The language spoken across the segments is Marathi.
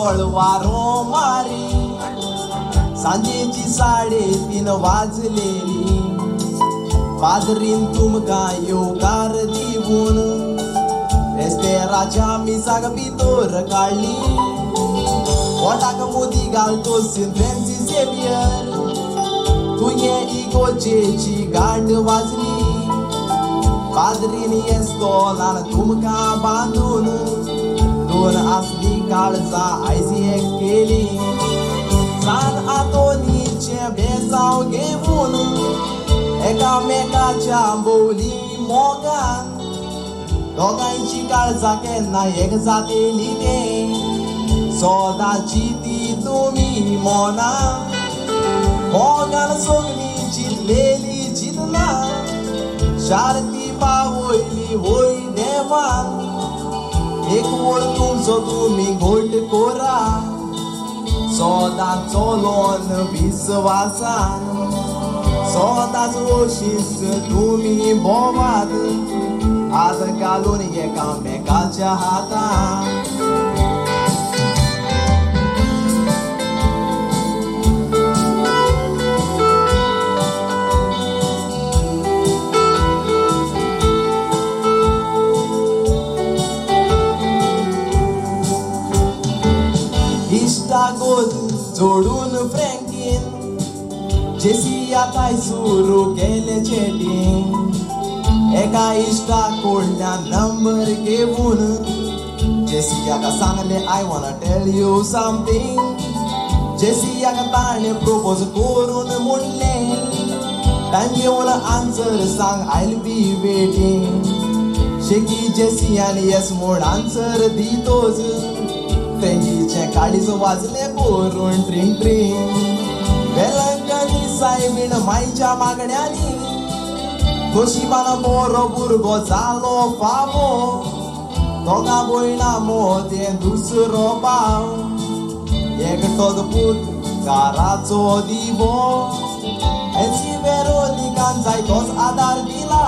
मंगळवारो मारी सांजेची 3:30 वाजलेली पादरीन तुमका येवकार दिवून रेस्तेराच्या मिसाक भितर काढली पोटाक मोदी घालतो सेंट फ्रांसिस झेवियर तुये इगोजेची गांड वाजली पादरीन येस्तोलान तुमका बांधून 2 असली काळजा आयजी एक केली सान आतोनीचे बेसाव घेऊन एकामेकाच्या बोली मोगान दोगांची काळजा केन्ना एक जातेली ते सोदाची ती तुमी मोना मोगान सगळी चितलेली चितना शारती पावयली वय देवान एक वळ तुमचो तुमी घोट कोरा सोदां चलोन विश्वासान सोदाच वशीस तुमी बोवाद हात घालून एकामेकाच्या हातान इश्टागोद जोडून फ्रँकीन जेसिया काय सुरू केले चॅटिंग एका इश्टा कडल्यान नंबर घेऊन जेसियाका सांगले I want tell you something जेसियाका ताणे प्रपोज करून म्हणले टाइम घेऊन आन्सर सांग आय विल बी वेटिंग शेकी जेसियान येस म्हूण आन्सर दितोच फ्रेंडीचे काळीज वाजले करून ट्रिंग ट्रिंग वेलंकनी सायबीण माईच्या मागण्यांनी नशिबान बरो भुरगो जालो फावो दोगा भयणा मोदे दुसरो भाव एकटोच पूत घराचो दिवो एसी वेरोनिकान जायतोच आदार दिला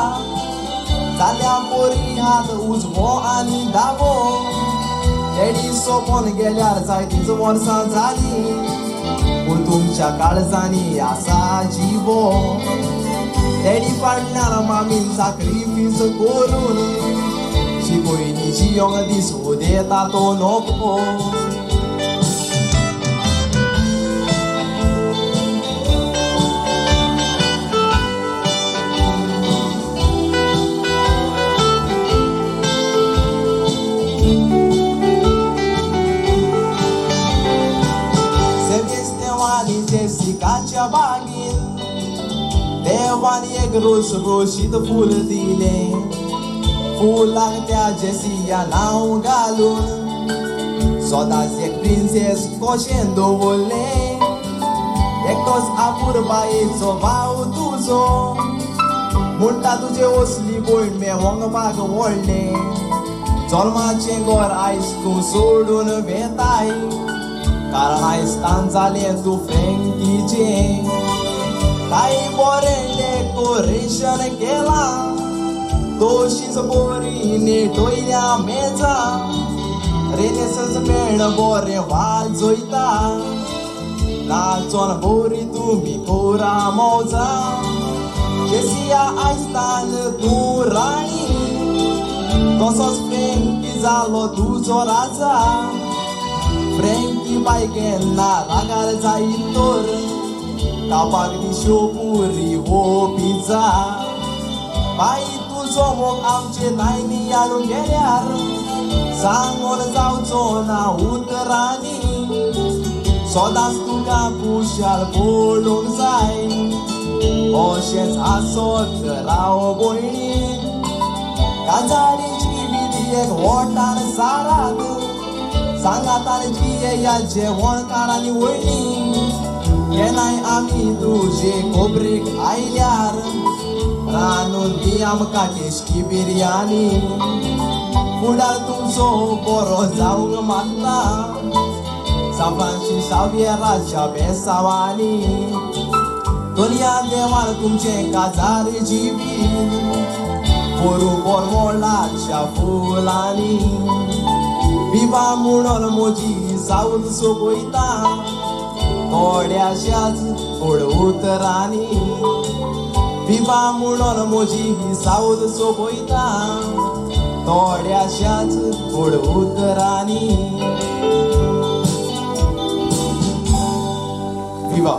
जाल्या पोरी हात उजवो आनी दावो डॅडी सोपोन गेल्यार जायतीच वर्सां जाली पूण तुमच्या काळजांनी आसा जिवो डॅडी फाटल्यान मामीन साक्रिफीस करून शिकोयनी जियोंक दिसू देता तो नको जेसिकाच्या बागेन देवान एक रोशीत फूल दिले फुलाक त्या जेसिया नांव घालून सोदाच एक प्रिन्सेस कोशेन दवरले एकटोच आपूर बायेचो भाव तुजो म्हणटा तुजे असली भयण मेवंगपाक व्हडले जल्माचें घर आयज तूं सोडून वेताय कारण आयस्तान जालें तूं फ्रँकीचें काय बरें डेकोरेशन केलां तोशीच बरी नेटोयल्या मेजा रेनेसन्स बँड बरें वाजयता नाचोन बरी तुमी कोरा मौजा जेसिया आयस्तान तूं राणी तसोच फ्रँकी जालो तुजो राजा फ्रँकी बाय केन्ना रागार जायत तर कापाक दिश्यो पुरी वो पिझ्झा बाई तुजो मोग आमचे नायनी हाडून गेल्यार सांगोन जावचो ना उतरांनी सोदांच तुका खुशाल पळोवंक जाय अशेंच आसत राव भयणी काजारीची विधी एक व्हटान साराक सांगातान जिया जेवणकारांनी वयनी केन्नाय आमी तुजे खोबरेक आयल्यार रांदून दी आमकां टेस्टी बिरयानी फुडार तुमचो बरो जावंक मागता सान फ्रांसिस्को शावेराच्या बेसांवांनी दुनिया देवान तुमचें काजार जिवीत बरोबर मोलाच्या फुलांनी विवा म्हणून मोजी सावध सोबयता थोड्याशाच फळ उतरांनी विवा म्हणून मोजी सावध सोबयता थोड्याशाच फळ उतरांनी विवा